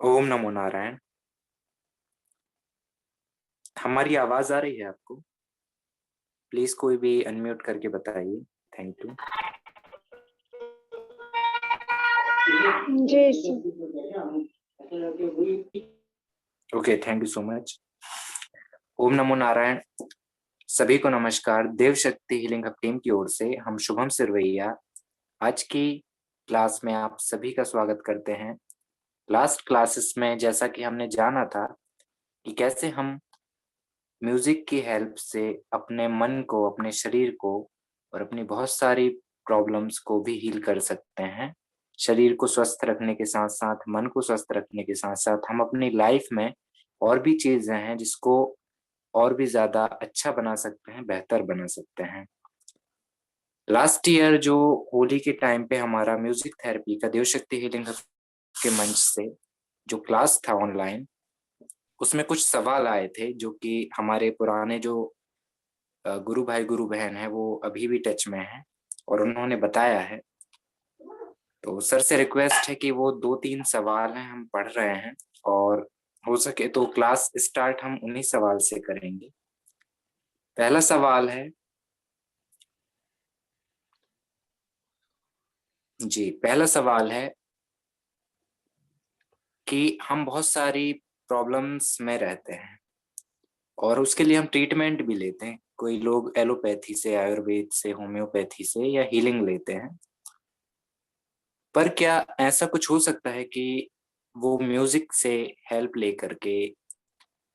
ओम नमो नारायण। हमारी आवाज आ रही है आपको? प्लीज कोई भी अनम्यूट करके बताइए। Thank you. जी sir. Okay, thank you so much. Om नमो नारायण। सभी को नमस्कार। देव शक्ति हीलिंग हब टीम की ओर से हम शुभम सिरवैया आज की क्लास में आप सभी का स्वागत करते हैं। लास्ट क्लासेस में जैसा कि हमने जाना था कि कैसे हम म्यूजिक की हेल्प से अपने मन को, अपने शरीर को और अपनी बहुत सारी प्रॉब्लम्स को भी हील कर सकते हैं। शरीर को स्वस्थ रखने के साथ साथ, मन को स्वस्थ रखने के साथ साथ हम अपनी लाइफ में और भी चीजें हैं जिसको और भी ज्यादा अच्छा बना सकते हैं, बेहतर बना सकते हैं। लास्ट ईयर जो होली के टाइम पे हमारा म्यूजिक थेरेपी का देव शक्ति हीलिंग के मंच से जो क्लास था ऑनलाइन, उसमें कुछ सवाल आए थे जो कि हमारे पुराने जो गुरु भाई गुरु बहन है वो अभी भी टच में है और उन्होंने बताया है। तो सर से रिक्वेस्ट है कि वो 2-3 सवाल हैं, हम पढ़ रहे हैं और हो सके तो क्लास स्टार्ट हम उन्हीं सवाल से करेंगे। पहला सवाल है जी, पहला सवाल है कि हम बहुत सारी प्रॉब्लम्स में रहते हैं और उसके लिए हम ट्रीटमेंट भी लेते हैं। कोई लोग एलोपैथी से, आयुर्वेद से, होम्योपैथी से या हीलिंग लेते हैं। पर क्या ऐसा कुछ हो सकता है कि वो म्यूजिक से हेल्प लेकर के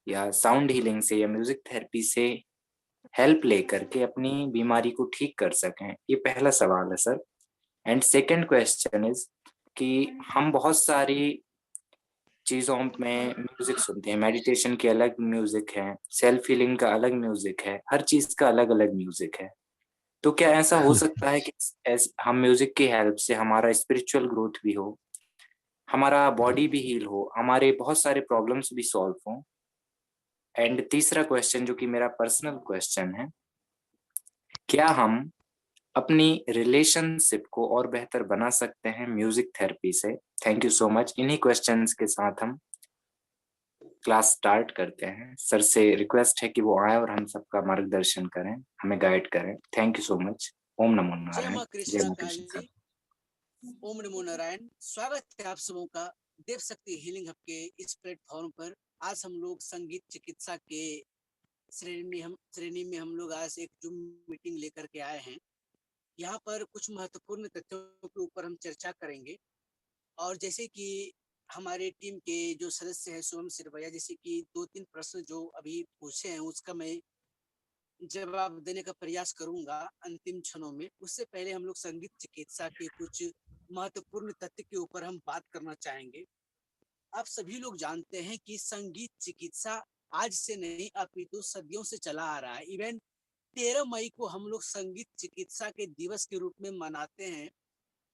या साउंड हीलिंग से या म्यूजिक थेरेपी से हेल्प लेकर के अपनी बीमारी को ठीक कर सकें? ये पहला सवाल है sir. And second question is कि हम बहुत सारी चीजों में म्यूजिक सुनते हैं। मेडिटेशन के अलग म्यूजिक है, सेल्फ हीलिंग का अलग म्यूजिक है, हर चीज का अलग अलग म्यूजिक है। तो क्या ऐसा हो सकता है कि हम म्यूजिक की हेल्प से हमारा स्पिरिचुअल ग्रोथ भी हो, हमारा बॉडी भी हील हो, हमारे बहुत सारे प्रॉब्लम्स भी सॉल्व हो? एंड तीसरा क्वेश्चन जो कि मेरा पर्सनल क्वेश्चन है, क्या हम अपनी रिलेशनशिप को और बेहतर बना सकते हैं म्यूजिक थेरेपी से? Thank you so much. इन्हीं क्वेश्चंस के साथ हम क्लास स्टार्ट करते हैं। सर से रिक्वेस्ट है कि वो आए और हम सबका मार्गदर्शन करें, हमें गाइड करें। Thank you so much. Om नमो जय नारायण। माँ जय कृष्णा माँ कृष्ण काली। सर। ओम नमो नारायण। स्वागत है आप सबों का देव शक्ति हीलिंग हब के इस प्लेटफॉर्म पर। आज हम लोग संगीत चिकित्सा के श्रेणी में हम लोग आज एक जूम मीटिंग लेकर के आए हैं। यहाँ पर कुछ महत्वपूर्ण तथ्यों के ऊपर हम चर्चा करेंगे। और जैसे कि हमारे टीम के जो सदस्य हैं शुभम सिरवैया, जैसे कि 2-3 प्रश्न जो अभी पूछे हैं उसका मैं जवाब देने का प्रयास करूंगा अंतिम क्षणों में। उससे पहले हम लोग संगीत चिकित्सा के कुछ महत्वपूर्ण तथ्य के ऊपर हम बात करना चाहेंगे। आप सभी लोग जानते हैं कि संगीत चिकित्सा आज से नहीं अपितु सदियों से चला आ रहा है। इवन 13 मई को हम लोग संगीत चिकित्सा के दिवस के रूप में मनाते हैं।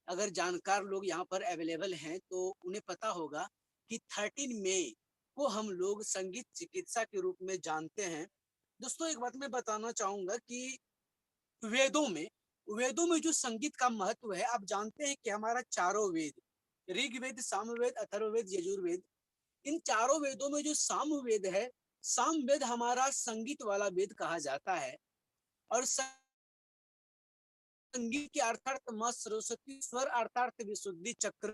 अगर जानकार लोग यहाँ पर अवेलेबल हैं तो उन्हें पता होगा कि 13 मई को हम लोग संगीत चिकित्सा के रूप में जानते हैं। दोस्तों, एक बात मैं बताना चाहूंगा कि वेदों में वेदों में जो संगीत का महत्व है, आप जानते हैं कि हमारा चारों वेद, ऋग्वेद, सामवेद, अथर्ववेद, यजुर्वेद, इन चारों वेदों में जो सामवेद है, सामवेद हमारा संगीत वाला वेद कहा जाता है। और संगीत के अर्थार्थ माँ सरस्वती, स्वर अर्थार्थ विशुद्धि चक्र,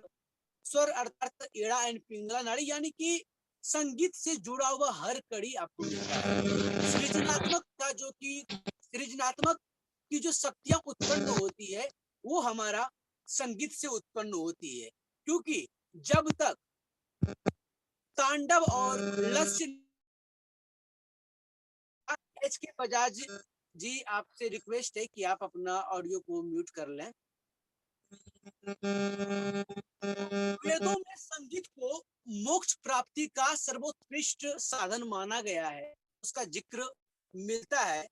स्वर अर्थार्थ एड़ा एंड पिंगला नाड़ी, यानी कि संगीत से जुड़ा हुआ हर कड़ी आपको मिलता है। सृजनात्मक की जो शक्तियां उत्पन्न होती है वो हमारा संगीत से उत्पन्न होती है। क्योंकि जब तक तांडव और लस्य एच के बजाज जी, आपसे रिक्वेस्ट है कि आप अपना ऑडियो को म्यूट कर लें। वेदों में संगीत को मोक्ष प्राप्ति का सर्वोत्कृष्ट साधन माना गया है, उसका जिक्र मिलता है।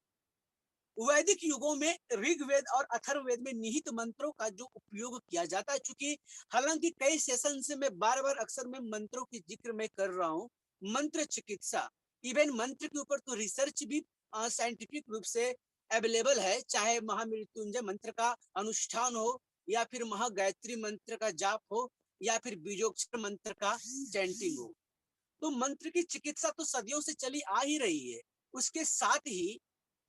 वैदिक युगों में ऋग्वेद और अथर्ववेद में निहित मंत्रों का जो उपयोग किया जाता है, चूंकि हालांकि कई सेशन से मैं बार बार अक्सर में मंत्रों की जिक्र मैं कर रहा हूँ। मंत्र चिकित्सा, इवन मंत्र के ऊपर तो रिसर्च भी साइंटिफिक रूप से अवेलेबल है। चाहे महामृत्युंजय मंत्र का अनुष्ठान हो या फिर महागायत्री मंत्र का जाप हो या फिर बीजोक्षर मंत्र का चैंटिंग हो। तो मंत्र की चिकित्सा तो सदियों से चली आ ही रही है। उसके साथ ही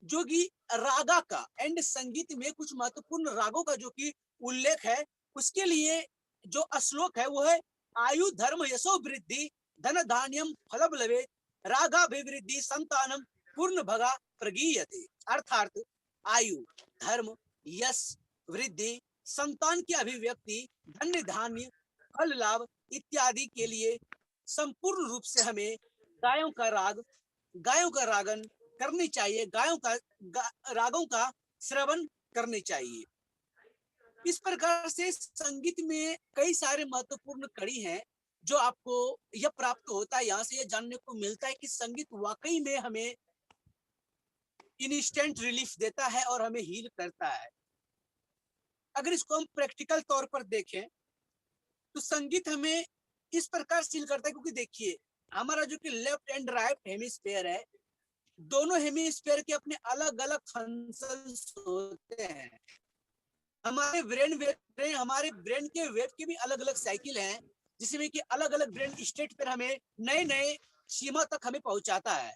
जो कि रागा का एंड संगीत में कुछ महत्वपूर्ण रागों का जो कि उल्लेख है, उसके लिए जो श्लोक है वो है आयु धर्म यशो वृद्धि धन धान्यम फलब लवे रागाभिवृद्धि संतानम पूर्ण भगा प्रगीयते। अर्थात आयु धर्म यश वृद्धि संतान की अभिव्यक्ति धन्य धान्य फल लाभ इत्यादि के लिए संपूर्ण रूप से हमें गायों का रागन करनी चाहिए, रागों का श्रवण करनी चाहिए। इस प्रकार से संगीत में कई सारे महत्वपूर्ण कड़ी हैं जो आपको यह प्राप्त होता है। यहाँ से यह जानने को मिलता है कि संगीत वाकई में हमें इंस्टेंट रिलीफ देता है और हमें हील करता है। अगर इसको हम प्रैक्टिकल तौर पर देखें तो संगीत हमें इस प्रकार से हील करता है, क्योंकि देखिए हमारा जो कि लेफ्ट एंड राइट हेमिस्फीयर है, दोनों हेमिस्फीयर के अपने अलग अलग फंक्शंस होते हैं। हमारे ब्रेन के वेव के भी अलग अलग साइकिल हैं, जिसमें कि अलग अलग ब्रेन स्टेट पर हमें नए नए सीमा तक हमें पहुंचाता है।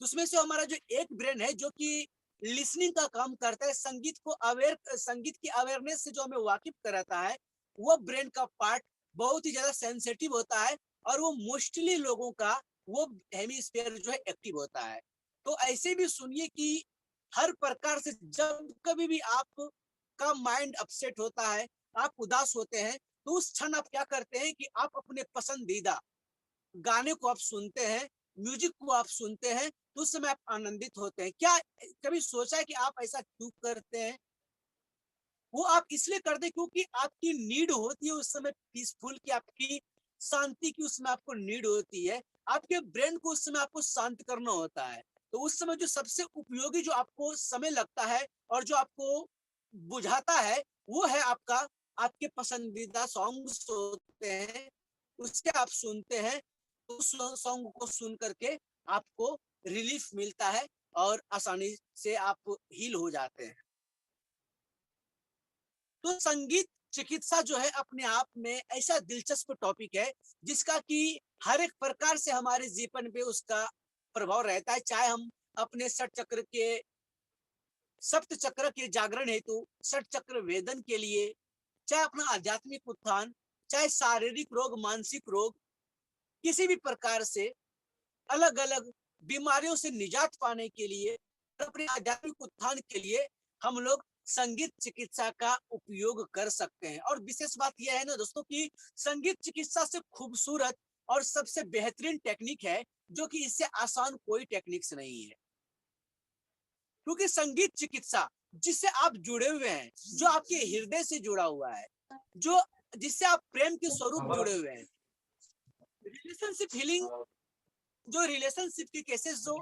तो उसमें से हमारा जो एक ब्रेन है जो कि लिसनिंग का काम करता है, संगीत की अवेयरनेस से जो हमें वाकिफ कराता है, वो ब्रेन का पार्ट बहुत ही ज्यादा सेंसिटिव होता है और वो मोस्टली लोगों का वो हेमिस्फीयर जो है एक्टिव होता है। तो ऐसे भी सुनिए कि हर प्रकार से जब कभी भी आप का माइंड अपसेट होता है, आप उदास होते हैं, तो उस क्षण आप क्या करते हैं कि आप अपने पसंदीदा गाने को आप सुनते हैं, म्यूजिक को आप सुनते हैं, तो उस समय आप आनंदित होते हैं। क्या कभी सोचा है कि आप ऐसा क्यों करते हैं? वो आप इसलिए करते हैं क्योंकि आपकी नीड होती है उस समय पीसफुल की, आपकी शांति की उस समय आपको नीड होती है। आपके ब्रेन को उस समय आपको शांत करना होता है। तो उस समय जो सबसे उपयोगी जो आपको समय लगता है और जो आपको बुझाता है, वो है आपके पसंदीदा सॉन्ग्स होते हैं, उसके आप सुनते हैं। उस सॉन्ग को सुन करके आपको रिलीफ मिलता है और आसानी से आप हील हो जाते हैं। तो संगीत चिकित्सा जो है अपने आप में ऐसा दिलचस्प टॉपिक है जिसका कि हर एक प्रकार से हमारे जीवन पे उसका प्रभाव रहता है। चाहे हम अपने सप्त चक्र के जागरण हेतु षट चक्र वेदन के लिए, चाहे अपना आध्यात्मिक उत्थान, चाहे शारीरिक रोग मानसिक रोग, किसी भी प्रकार से अलग अलग बीमारियों से निजात पाने के लिए, अपने आध्यात्मिक उत्थान के लिए हम लोग संगीत चिकित्सा का उपयोग कर सकते हैं। और विशेष बात यह है ना दोस्तों कि संगीत चिकित्सा से खूबसूरत और सबसे बेहतरीन टेक्निक है जो कि इससे आसान कोई टेक्निक्स नहीं है। क्योंकि संगीत चिकित्सा जिससे आप जुड़े हुए हैं, जो आपके हृदय से जुड़ा हुआ है, जो जिससे आप प्रेम के स्वरूप जुड़े हुए हैं। रिलेशनशिप हीलिंग, जो रिलेशनशिप के केसेस जो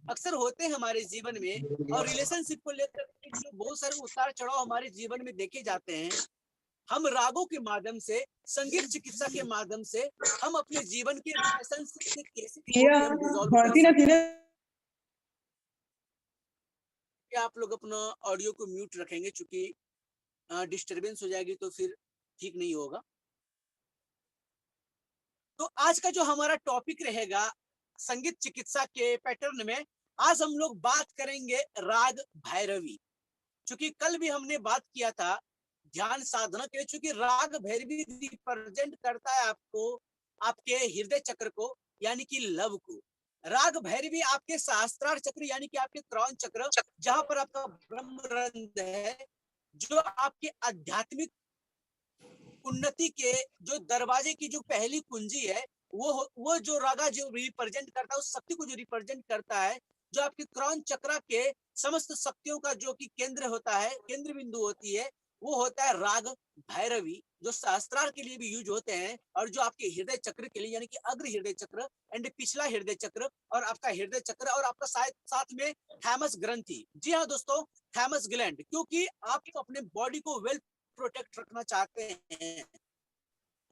अक्सर होते हैं हमारे जीवन में, और रिलेशनशिप को लेकर जो बहुत सारे उतार चढ़ाव हमारे जीवन में देखे जाते हैं, हम रागों के माध्यम से, संगीत चिकित्सा के माध्यम से हम अपने जीवन के रिलेशनशिप के केसेस को भी हम रिजॉल्व कर सकते हैं। आप लोग अपना ऑडियो को म्यूट रखेंगे, चूंकि डिस्टरबेंस हो जाएगी तो फिर ठीक नहीं होगा। तो आज का जो हमारा टॉपिक रहेगा संगीत चिकित्सा के पैटर्न में, आज हम लोग बात करेंगे राग भैरवी। चूंकि कल भी हमने बात किया था ध्यान साधना के लिए, चूंकि राग भैरवी रिप्रेजेंट करता है आपके हृदय चक्र को, यानी कि लव को। राग भैरवी आपके सहस्त्रार चक्र यानी कि आपके क्रॉन चक्र, जहां पर आपका ब्रह्मरंध्र है, जो आपके आध्यात्मिक उन्नति के जो दरवाजे की जो पहली कुंजी है, वो जो रागा जो रिप्रेजेंट करता है, उस शक्ति को जो रिप्रेजेंट करता है, जो आपके क्रॉन चक्र के समस्त शक्तियों का जो कि केंद्र होता है, केंद्र बिंदु होती है, वो होता है राग भैरवी, जो सहस्त्रार के लिए भी यूज होते हैं, और जो आपके हृदय चक्र के लिए यानी कि अग्र हृदय चक्र एंड पिछला हृदय चक्र और आपका हृदय चक्र और आपका साथ में थैमस ग्रंथि। जी हाँ दोस्तों, थैमस ग्लैंड, क्योंकि आप अपने बॉडी को वेल प्रोटेक्ट रखना चाहते हैं,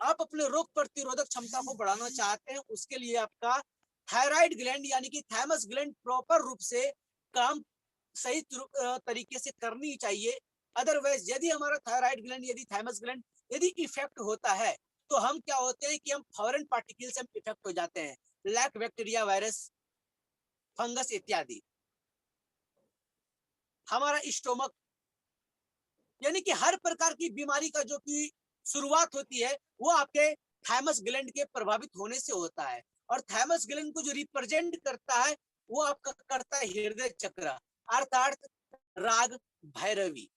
आप अपने रोग प्रतिरोधक क्षमता को बढ़ाना चाहते हैं, उसके लिए आपका थायराइड ग्लैंड यानी कि थैमस ग्लैंड प्रॉपर रूप से काम सही तरीके से करनी चाहिए। अदरवाइज यदि हमारा थायराइड ग्लैंड, यदि थैमस ग्लैंड यदि इफेक्ट होता है, तो हम क्या होते हैं कि हम फॉरेन पार्टिकल से हम इफेक्ट हो जाते हैं, लाइक बैक्टीरिया, वायरस, फंगस इत्यादि। हमारा स्टोमक, यानी कि हर प्रकार की बीमारी का जो कि शुरुआत होती है वो आपके थाइमस ग्लैंड के प्रभावित होने से होता है। और थाइमस ग्लैंड को जो रिप्रेजेंट करता है वो आपका करता है हृदय चक्र, अर्थात राग भैरवी।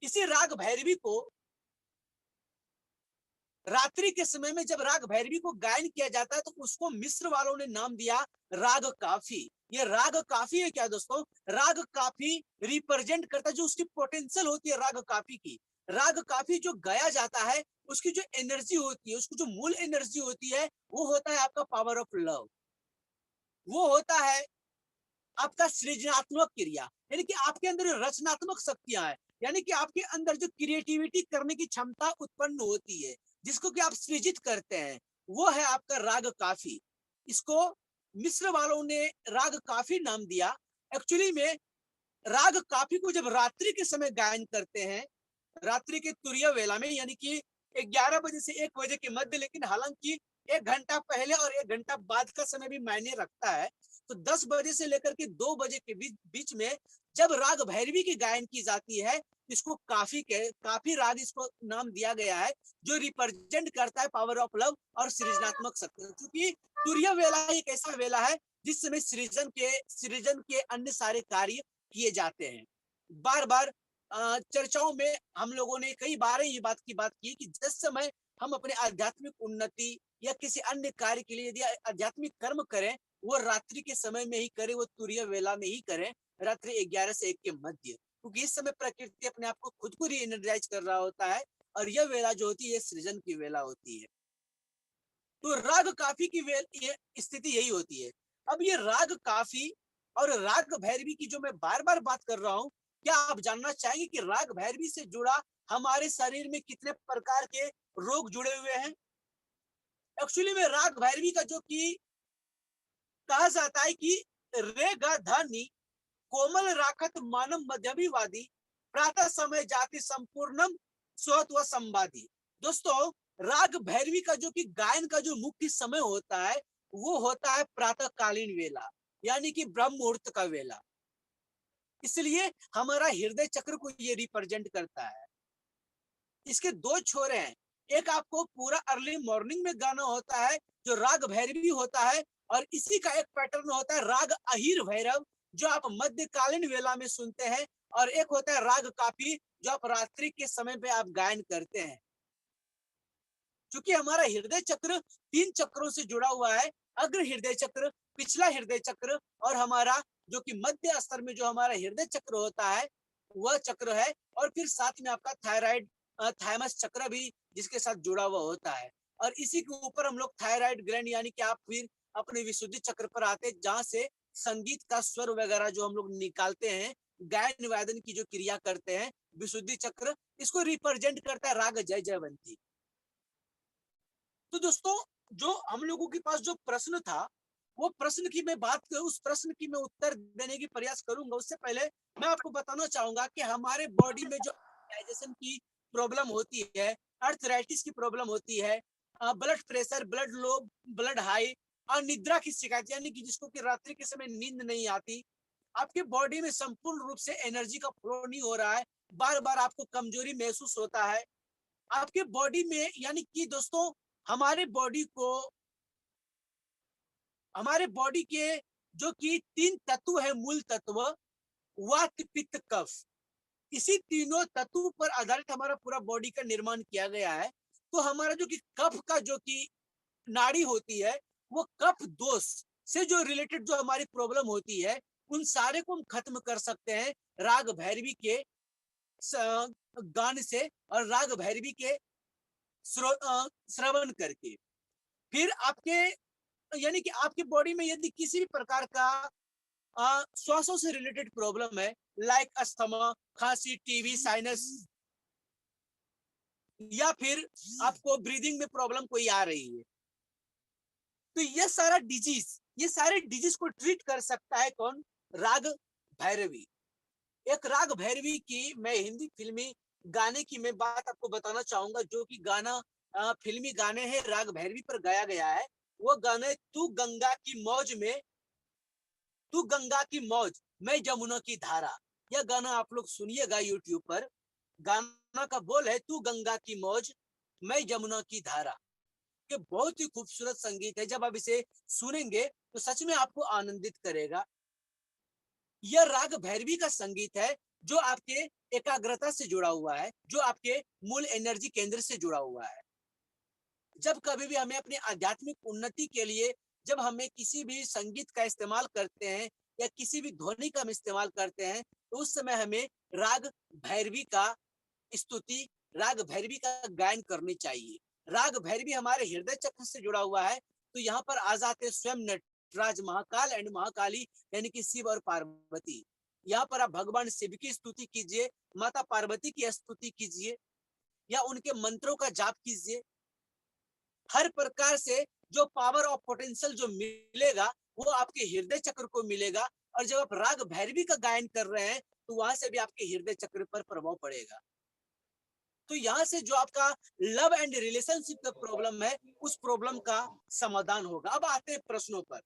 इसी राग भैरवी को रात्रि के समय में जब राग भैरवी को गायन किया जाता है तो उसको मिस्र वालों ने नाम दिया राग काफी। ये राग काफी है क्या दोस्तों? राग काफी रिप्रेजेंट करता है जो उसकी पोटेंशियल होती है राग काफी की। राग काफी जो गाया जाता है उसकी जो एनर्जी होती है, उसकी जो मूल एनर्जी होती है वो होता है आपका पावर ऑफ लव, वो होता है आपका सृजनात्मक क्रिया, यानी कि आपके अंदर रचनात्मक शक्तियां हैं, यानी कि आपके अंदर जो क्रिएटिविटी करने की क्षमता उत्पन्न होती है जिसको कि आप सृजित करते हैं, वो है आपका राग काफी। इसको मिस्र वालों ने राग काफी नाम दिया। एक्चुअली में राग काफी को जब रात्रि के समय गायन करते हैं, रात्रि के तुरीय वेला में, यानी कि 11 बजे से 1 बजे के मध्य, लेकिन हालांकि 1 घंटा पहले और 1 घंटा बाद का समय भी मायने रखता है। तो 10 बजे से लेकर के 2 बजे के बीच में जब राग भैरवी की गायन की जाती है, इसको काफी राग इसको नाम दिया गया है, जो रिप्रेजेंट करता है पावर ऑफ लव और सृजनात्मक शक्ति। क्योंकि तुरीय वेला एक ऐसा वेला है जिस समय सृजन के अन्य सारे कार्य किए जाते हैं। बार बार चर्चाओं में हम लोगों ने कई बार ये बात की कि जिस समय हम अपने आध्यात्मिक उन्नति या किसी अन्य कार्य के लिए यदि आध्यात्मिक कर्म करें, वो रात्रि के समय में ही करें, वो तुरीय वेला में ही करें, रात्रि 11 से 1 के मध्य, क्योंकि इस समय प्रकृति अपने आप को खुद को री एनर्जाइज कर रहा होता है और यह वेला जो होती है सृजन की वेला होती है। तो राग काफी की स्थिति यही होती है। अब ये राग काफी और राग भैरवी की जो मैं बार बार बात कर रहा हूं, क्या आप जानना चाहेंगे कि राग भैरवी से जुड़ा हमारे शरीर में कितने प्रकार के रोग जुड़े हुए हैं? एक्चुअली में राग भैरवी का जो कि कहा जाता है कि रे ग धनी कोमल राखत मानव मध्यविवादी प्रातः समय जाति संपूर्णम स्वत्व संवादी। दोस्तों, राग भैरवी का जो कि गायन का जो मुख्य समय होता है वो होता है प्रातःकालीन वेला, यानी कि ब्रह्म मुहूर्त का वेला। इसलिए हमारा हृदय चक्र को ये रिप्रेजेंट करता है। इसके 2 छोरे हैं, एक आपको पूरा अर्ली मॉर्निंग में गाना होता है जो राग भैरवी होता है, और इसी का एक पैटर्न होता है राग अहिर भैरव जो आप मध्यकालीन वेला में सुनते हैं, और एक होता है राग काफी जो आप रात्रि के समय पे आप गायन करते हैं। क्योंकि हमारा हृदय चक्र 3 चक्रों से जुड़ा हुआ है, अग्र हृदय चक्र, पिछला हृदय चक्र और हमारा जो कि मध्य स्तर में जो हमारा हृदय चक्र होता है वह चक्र है, और फिर साथ में आपका थायराइड थाइमस चक्र भी जिसके साथ जुड़ा हुआ होता है। और इसी के ऊपर हम लोग थायराइड ग्लैंड, यानी कि आप फिर अपने विशुद्धि चक्र पर आते हैं जहां से संगीत का स्वर वगैरह जो हम लोग निकालते हैं, गायन वादन की जो क्रिया करते हैं, विशुद्धि चक्र इसको रिप्रेजेंट करता है राग जय जयवंती। तो दोस्तों, जो हम लोगों के पास जो प्रश्न था वो प्रश्न की मैं बात करूं, उस प्रश्न की मैं उत्तर देने की प्रयास करूंगा। उससे पहले मैं आपको बताना चाहूंगा कि हमारे बॉडी में जो डाइजेशन की प्रॉब्लम होती है, अर्थराइटिस की प्रॉब्लम होती है, ब्लड प्रेशर, ब्लड लो, ब्लड हाई, और निद्रा की शिकायत, यानी कि जिसको कि रात्रि के समय नींद नहीं आती, आपके बॉडी में संपूर्ण रूप से एनर्जी का फ्लो नहीं हो रहा है, बार बार आपको कमजोरी महसूस होता है आपके बॉडी में, यानी कि दोस्तों हमारे बॉडी के जो कि 3 तत्व है, मूल तत्व वात पित्त कफ, इसी तीनों तत्व पर आधारित हमारा पूरा बॉडी का निर्माण किया गया है। तो हमारा जो कि कफ का जो कि नाड़ी होती है वो कफ दोष से जो रिलेटेड जो हमारी प्रॉब्लम होती है उन सारे को हम खत्म कर सकते हैं राग भैरवी के गान से और राग भैरवी के श्रवण करके। फिर आपके, यानी कि आपके बॉडी में यदि किसी भी प्रकार का श्वासों से रिलेटेड प्रॉब्लम है, लाइक अस्थमा, खांसी, टीबी, साइनस, या फिर आपको ब्रीदिंग में प्रॉब्लम कोई आ रही है, तो ये सारे डिजीज को ट्रीट कर सकता है कौन? राग भैरवी। एक राग भैरवी की मैं हिंदी फिल्मी गाने की मैं बात आपको बताना चाहूंगा, जो कि गाना फिल्मी गाने हैं, राग भैरवी पर गाया गया है। वो गाने तू गंगा की मौज में, तू गंगा की मौज मैं जमुना की धारा। यह गाना आप लोग सुनिएगा यूट्यूब पर। गाना का बोल है तू गंगा की मौज मैं जमुना की धारा। ये बहुत ही खूबसूरत संगीत है। जब आप इसे सुनेंगे तो सच में आपको आनंदित करेगा। यह राग भैरवी का संगीत है, जो आपके एकाग्रता से जुड़ा हुआ है, जो आपके मूल एनर्जी केंद्र से जुड़ा हुआ है। जब कभी भी हमें अपनी आध्यात्मिक उन्नति के लिए, जब हमें किसी भी संगीत का इस्तेमाल करते हैं या किसी भी ध्वनि का हम इस्तेमाल करते हैं, तो उस समय हमें राग भैरवी का स्तुति, राग भैरवी का गायन करनी चाहिए। राग भैरवी हमारे हृदय चक्र से जुड़ा हुआ है। तो यहाँ पर आ जाते स्वयं नटराज, महाकाल एंड महाकाली, यानी कि शिव और पार्वती। यहाँ पर आप भगवान शिव की स्तुति कीजिए, माता पार्वती की स्तुति कीजिए, या उनके मंत्रों का जाप कीजिए। हर प्रकार से जो पावर और पोटेंशियल जो मिलेगा, वो आपके हृदय चक्र को मिलेगा। और जब आप राग भैरवी का गायन कर रहे हैं, तो वहां से भी आपके हृदय चक्र पर प्रभाव पड़ेगा। तो यहाँ से जो आपका लव एंड रिलेशनशिप का प्रॉब्लम है, उस प्रॉब्लम का समाधान होगा। अब आते हैं प्रश्नों पर।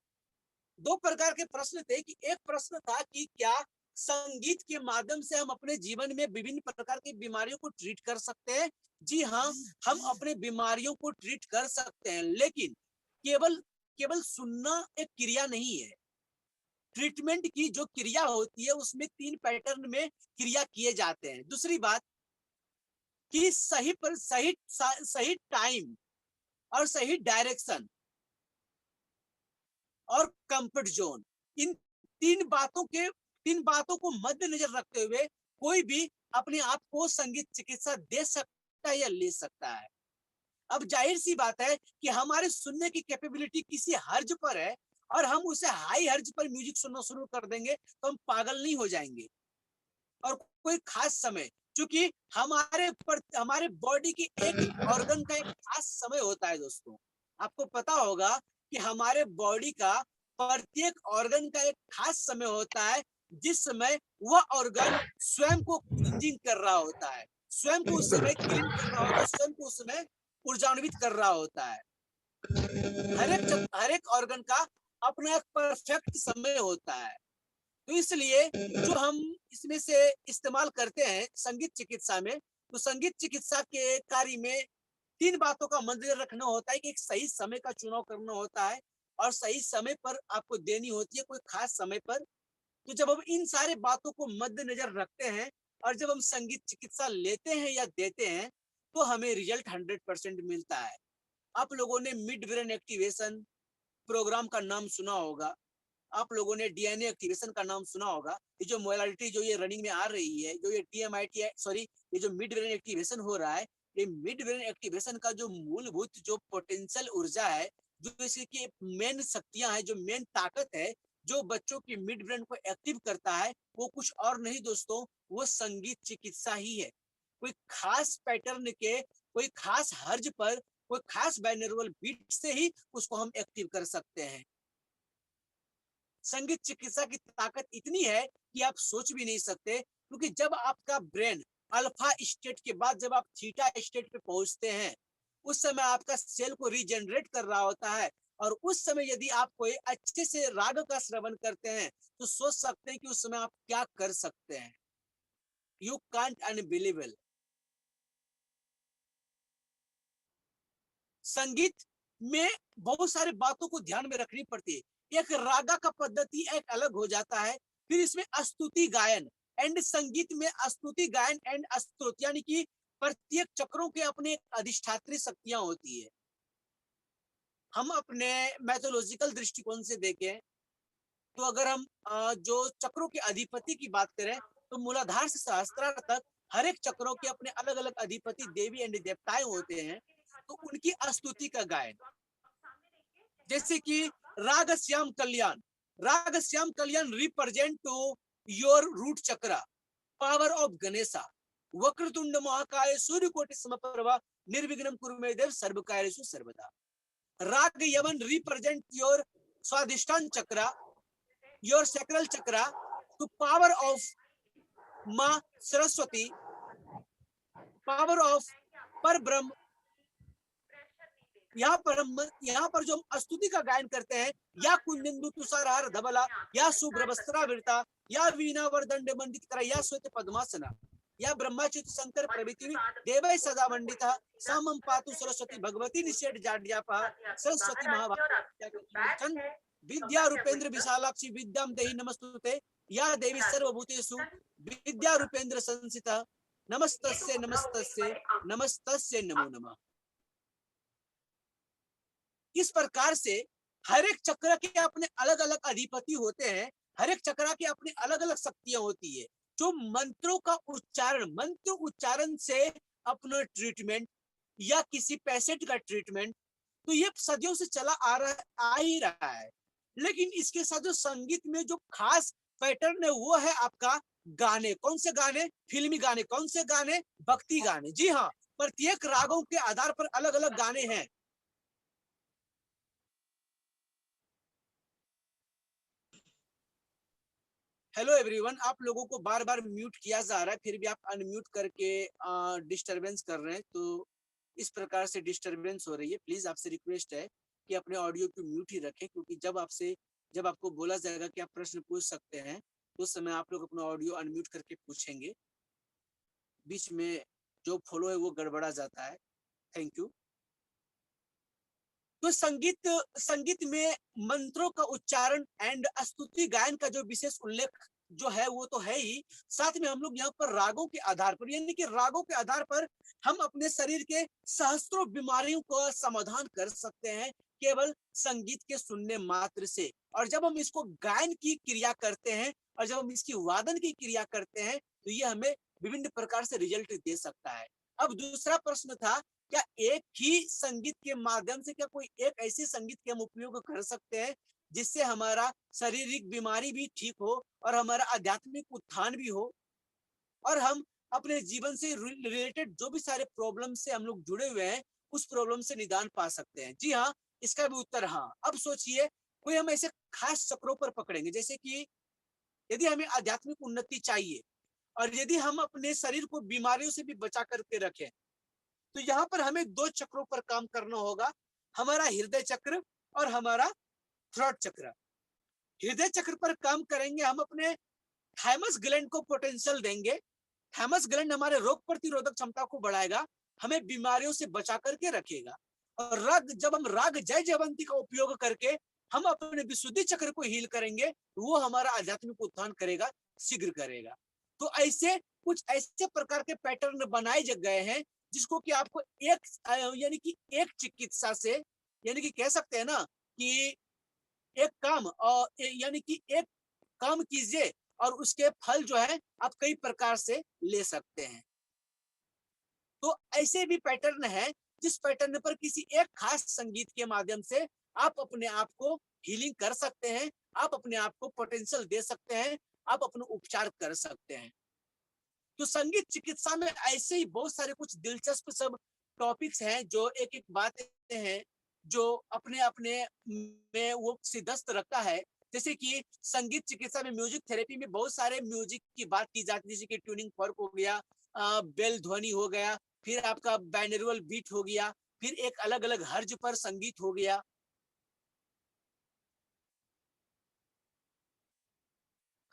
दो प्रकार के प्रश्न थे। कि एक प्रश्न था कि क्या संगीत के माध्यम से हम अपने जीवन में विभिन्न प्रकार की बीमारियों को ट्रीट कर सकते हैं? जी हाँ, हम अपने बीमारियों को ट्रीट कर सकते हैं, लेकिन केवल केवल सुनना एक क्रिया नहीं है। ट्रीटमेंट की जो क्रिया होती है, उसमें 3 पैटर्न में क्रिया किए जाते हैं। दूसरी बात कि सही टाइम और सही डायरेक्शन और कंफर्ट जोन, इन 3 बातों को मद्देनजर रखते हुए कोई भी अपने आप को संगीत चिकित्सा दे सकता है या ले सकता है। अब जाहिर सी बात है कि हमारे सुनने की कैपेबिलिटी किसी हर्ज पर है, और हम उसे हाई हर्ज पर म्यूजिक सुनना शुरू कर देंगे तो हम पागल नहीं हो जाएंगे। और कोई खास समय, क्योंकि हमारे बॉडी की एक ऑर्गन का एक खास समय होता है दोस्तों। आपको पता होगा कि हमारे बॉडी का प्रत्येक ऑर्गन का एक खास समय होता है, जिस समय वह ऑर्गन स्वयं को क्लींजिंग कर रहा होता है, स्वयं को उस समय क्लीन कर रहा होता है, स्वयं को उस समय ऊर्जान्वित कर रहा होता है। हर एक ऑर्गन का अपना एक परफेक्ट समय होता है। तो इसलिए जो हम इसमें से इस्तेमाल करते हैं संगीत चिकित्सा में, तो संगीत चिकित्सा के कार्य में 3 बातों का मद्देनजर रखना होता है कि एक सही समय का चुनाव करना होता है, और सही समय पर आपको देनी होती है, कोई खास समय पर। तो जब हम इन सारे बातों को मद्देनजर रखते हैं और जब हम संगीत चिकित्सा लेते हैं या देते हैं, तो हमें रिजल्ट 100% मिलता है। आप लोगों ने मिड ब्रेन एक्टिवेशन प्रोग्राम का नाम सुना होगा, आप लोगों ने डीएनए एक्टिवेशन का नाम सुना होगा। ये जो मोडालिटी जो ये रनिंग में आ रही है, जो ये टीएमआईटी है, सॉरी, ये जो मिड ब्रेन एक्टिवेशन हो रहा है, ये मिड ब्रेन एक्टिवेशन का जो मूलभूत जो पोटेंशियल ऊर्जा है, जो इसकी मेन शक्तियां है, जो मेन ताकत है, जो बच्चों की मिड ब्रेन को एक्टिव करता है, वो कुछ और नहीं दोस्तों, वो संगीत चिकित्सा ही है। कोई खास पैटर्न के, कोई खास हर्ज पर, कोई खास बाइनोरल बीट से ही उसको हम एक्टिव कर सकते हैं। संगीत चिकित्सा की ताकत इतनी है कि आप सोच भी नहीं सकते, क्योंकि जब आपका ब्रेन अल्फा स्टेट के बाद जब आप थीटा स्टेट पे पहुंचते हैं, उस समय आपका सेल को रीजनरेट कर रहा होता है। और उस समय यदि आप कोई अच्छे से राग का श्रवण करते हैं, तो सोच सकते हैं कि उस समय आप क्या कर सकते हैं। You can't unbelievable. संगीत में बहुत सारी बातों को ध्यान में रखनी पड़ती है। एक रागा का पद्धति एक अलग हो जाता है, फिर इसमें स्तुति गायन एंड संगीत में स्तुति गायन एंड स्तोत्र, यानी कि प्रत्येक चक्रों के अपने अधिष्ठात्री शक्तियां होती है। हम अपने मैथोलॉजिकल दृष्टिकोण से देखें, तो अगर हम जो चक्रों के अधिपति की बात करें, तो मूलाधार से सहस्त्रार तक हर एक चक्रों के अपने अलग अलग अधिपति देवी एंड देवताएं होते हैं। तो उनकी स्तुति का गायन, जैसे कि raga Shyam Kalyan represent to your root chakra, power of Ganesha, वक्रतुंड महाकाय सूर्यकोटि समप्रभा निर्विघ्नं कुरु मे देव सर्वकार्येषु सर्वदा। Raag Yaman represent your Swadhisthana chakra, your sacral chakra, to power of Maa Saraswati, power of पर ब्रह्म। यहाँ पर जो हम स्तुति का गायन करते हैं, या कुंदिंदु तुषारहार धवला, या शुभ्र वस्त्रावृता, या वीणा वरदंड मंडित करा, या श्वेत पद्मासना, या ब्रह्माच्युत शंकर प्रभृति देवै सदा वंदिता, सामं पातु सरस्वती भगवती निषेध जाड्यापा, सरस्वती महाभारत विद्या रूपेंद्र विशालाक्षी विद्याम देहि नमस्तुते, या देवी सर्वभूतेषु विद्या रूपेंद्र संसिता, नमस्तस्ये नमस्तस्ये नमस्तस्ये नमो नमः। इस प्रकार से हर एक चक्र के अपने अलग अलग अधिपति होते हैं, हर एक चक्र की अपनी अलग अलग शक्तियां होती है। जो मंत्रों का उच्चारण, मंत्र उच्चारण से अपना ट्रीटमेंट या किसी पेशेंट का ट्रीटमेंट, तो ये सदियों से चला आ ही रहा है। लेकिन इसके साथ जो संगीत में जो खास पैटर्न है वो है आपका गाने। कौन से गाने? फिल्मी गाने। कौन से गाने? भक्ति गाने। जी हाँ, प्रत्येक रागों के आधार पर अलग अलग गाने हैं। हेलो एवरीवन, आप लोगों को बार बार म्यूट किया जा रहा है, फिर भी आप अनम्यूट करके डिस्टरबेंस कर रहे हैं, तो इस प्रकार से डिस्टरबेंस हो रही है। प्लीज आपसे रिक्वेस्ट है कि अपने ऑडियो को म्यूट ही रखें, क्योंकि जब आपको बोला जाएगा कि आप प्रश्न पूछ सकते हैं, तो उस समय आप लोग अपना ऑडियो अनम्यूट करके पूछेंगे। बीच में जो फ्लो है वो गड़बड़ा जाता है। Thank you. तो संगीत में मंत्रों का उच्चारण एंड स्तुति गायन का जो विशेष उल्लेख जो है वो तो है ही, साथ में हम लोग यहाँ पर रागों के आधार पर, यानी कि रागों के आधार पर हम अपने शरीर के सहस्त्रों बीमारियों का समाधान कर सकते हैं केवल संगीत के सुनने मात्र से। और जब हम इसको गायन की क्रिया करते हैं और जब हम इसकी वादन की क्रिया करते हैं, तो ये हमें विभिन्न प्रकार से रिजल्ट दे सकता है। अब दूसरा प्रश्न था, क्या एक ही संगीत के माध्यम से, क्या कोई एक ऐसे संगीत के हम उपयोग कर सकते हैं जिससे हमारा शारीरिक बीमारी भी ठीक हो और हमारा आध्यात्मिक उत्थान भी हो और हम अपने जीवन से रिलेटेड जो भी सारे प्रॉब्लम से हम लोग जुड़े हुए हैं उस प्रॉब्लम से निदान पा सकते हैं? जी हाँ, इसका भी उत्तर हाँ। अब सोचिए, कोई हम ऐसे खास चक्रों पर पकड़ेंगे, जैसे कि यदि हमें आध्यात्मिक उन्नति चाहिए और यदि हम अपने शरीर को बीमारियों से भी बचा करके रखें, तो यहाँ पर हमें दो चक्रों पर काम करना होगा, हमारा हृदय चक्र और हमारा थ्रोट चक्र। हृदय चक्र पर काम करेंगे, हम अपने थाइमस ग्लैंड को पोटेंशियल देंगे। थाइमस ग्लैंड हमारे रोग प्रतिरोधक क्षमता को बढ़ाएगा, हमें बीमारियों से बचा करके रखेगा। और जब हम राग जय जयवंती का उपयोग करके हम अपने विशुद्धि चक्र को हील करेंगे, वो हमारा आध्यात्मिक उत्थान करेगा, शीघ्र करेगा। तो ऐसे कुछ ऐसे प्रकार के पैटर्न बनाए गए हैं जिसको कि आपको यानी कि एक चिकित्सा से, यानी कि कह सकते हैं ना कि एक काम और यानी कि एक काम कीजिए और उसके फल जो है आप कई प्रकार से ले सकते हैं। तो ऐसे भी पैटर्न है जिस पैटर्न पर किसी एक खास संगीत के माध्यम से आप अपने आप को हीलिंग कर सकते हैं, आप अपने आप को पोटेंशियल दे सकते हैं, आप अपना उपचार कर सकते हैं। तो संगीत चिकित्सा में ऐसे ही बहुत सारे कुछ दिलचस्प सब टॉपिक्स हैं जो एक एक बातें हैं जो अपने अपने में वो सिद्धस्त रखता है। जैसे कि संगीत चिकित्सा में म्यूजिक थेरेपी में बहुत सारे म्यूजिक की बात की जाती है, जैसे कि ट्यूनिंग फॉर्क हो गया, बेल ध्वनि हो गया, फिर आपका बाइनोरल बीट हो गया, फिर एक अलग अलग हर्ज पर संगीत हो गया।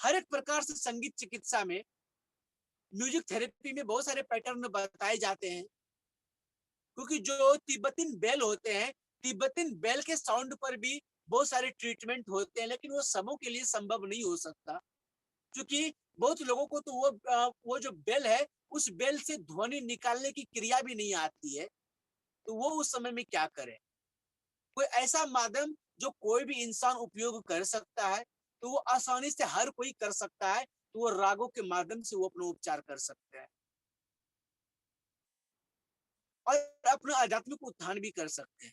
हर एक प्रकार से संगीत चिकित्सा में, म्यूजिक थेरेपी में बहुत सारे पैटर्न बताए जाते हैं, क्योंकि जो तिब्बतीन बेल होते हैं, तिब्बतीन बेल के साउंड पर भी बहुत सारे ट्रीटमेंट होते हैं, लेकिन वो सबों के लिए संभव नहीं हो सकता, क्योंकि बहुत लोगों को तो वो जो बेल है उस बेल से ध्वनि निकालने की क्रिया भी नहीं आती है, तो वो उस समय में क्या करे? कोई ऐसा माध्यम जो कोई भी इंसान उपयोग कर सकता है, तो वो आसानी से हर कोई कर सकता है, तो वो रागों के माध्यम से वो अपना उपचार कर सकते हैं और अपना आध्यात्मिक उत्थान भी कर सकते हैं।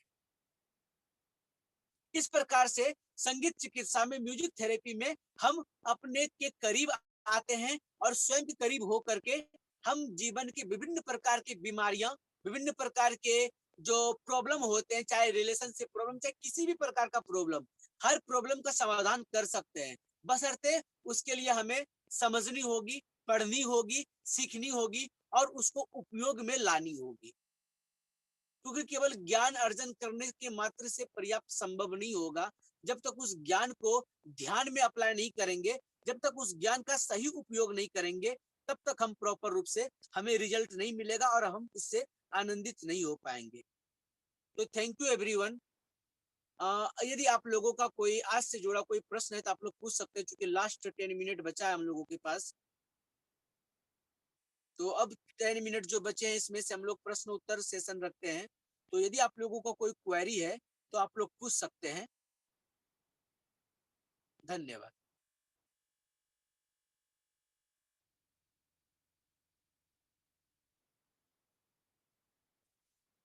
इस प्रकार से संगीत चिकित्सा में, म्यूजिक थेरेपी में हम अपने के करीब आते हैं और स्वयं के करीब हो करके हम जीवन की विभिन्न प्रकार की बीमारियां, विभिन्न प्रकार के जो प्रॉब्लम होते हैं, चाहे रिलेशनशिप प्रॉब्लम, चाहे किसी भी प्रकार का प्रॉब्लम, हर प्रॉब्लम का समाधान कर सकते हैं, बशर्ते उसके लिए हमें समझनी होगी, पढ़नी होगी, सीखनी होगी और उसको उपयोग में लानी होगी, क्योंकि केवल ज्ञान अर्जन करने के मात्र से पर्याप्त संभव नहीं होगा। जब तक उस ज्ञान को ध्यान में अप्लाई नहीं करेंगे, जब तक उस ज्ञान का सही उपयोग नहीं करेंगे, तब तक हम प्रॉपर रूप से हमें रिजल्ट नहीं मिलेगा और हम उससे आनंदित नहीं हो पाएंगे। तो थैंक यू एवरीवन। यदि आप लोगों का कोई आज से जुड़ा कोई प्रश्न है तो आप लोग पूछ सकते हैं, क्योंकि लास्ट 10 मिनट बचा है हम लोगों के पास। तो अब 10 मिनट जो बचे हैं इसमें से हम लोग प्रश्न उत्तर सेशन रखते हैं। तो यदि आप लोगों का कोई क्वेरी है तो आप लोग पूछ सकते हैं। धन्यवाद।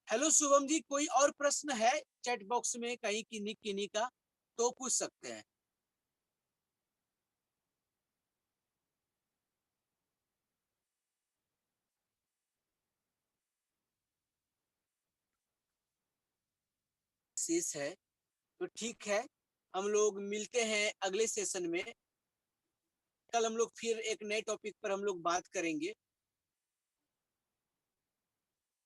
हेलो शुभम जी, कोई और प्रश्न है चैट बॉक्स में कहीं किन्हीं का तो पूछ सकते हैं। शेष है तो ठीक है, हम लोग मिलते हैं अगले सेशन में। कल हम लोग फिर एक नए टॉपिक पर हम लोग बात करेंगे।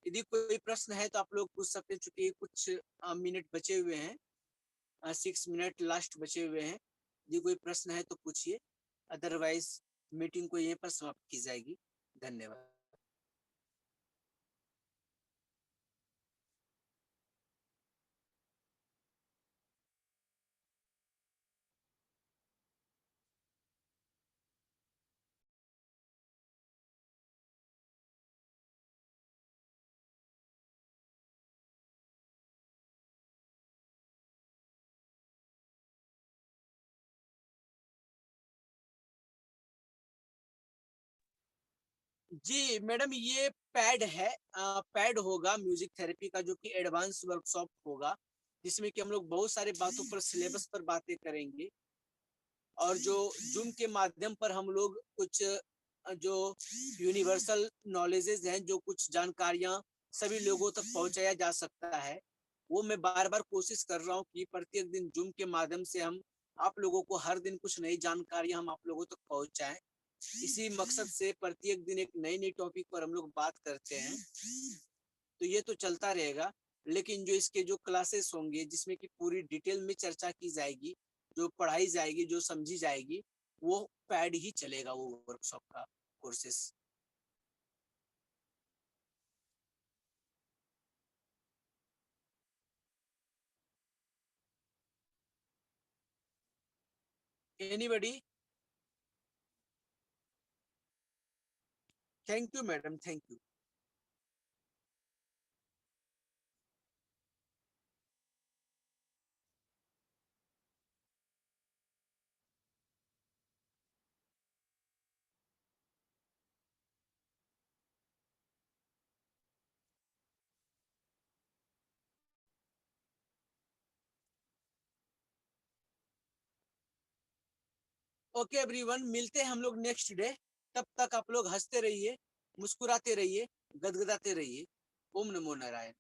यदि कोई प्रश्न है तो आप लोग पूछ सकते हैं, चूंकि कुछ मिनट बचे हुए हैं, 6 मिनट लास्ट बचे हुए हैं। यदि कोई प्रश्न है तो पूछिए, अदरवाइज मीटिंग को यहीं पर समाप्त की जाएगी। धन्यवाद। जी मैडम, ये पैड है, पैड होगा म्यूजिक थेरेपी का, जो कि एडवांस वर्कशॉप होगा, जिसमें कि हम लोग बहुत सारे बातों पर, सिलेबस पर बातें करेंगे। और जो जूम के माध्यम पर हम लोग कुछ जो यूनिवर्सल नॉलेजेस हैं, जो कुछ जानकारियां सभी लोगों तक पहुंचाया जा सकता है, वो मैं बार बार कोशिश कर रहा हूँ कि प्रत्येक दिन जूम के माध्यम से हम आप लोगों को हर दिन कुछ नई जानकारियां हम आप लोगों तक पहुंचाएं। इसी मकसद से प्रत्येक दिन एक नई नई टॉपिक पर हम लोग बात करते हैं। तो ये तो चलता रहेगा, लेकिन जो इसके जो क्लासेस होंगे जिसमें कि पूरी डिटेल में चर्चा की जाएगी, जो पढ़ाई जाएगी, जो समझी जाएगी, वो पैड ही चलेगा, वो वर्कशॉप का courses. Anybody? Thank you madam, thank you. Okay everyone, मिलते हैं हम लोग नेक्स्ट डे। तब तक आप लोग हंसते रहिए, मुस्कुराते रहिए, गदगदाते रहिए। ओम नमो नारायण।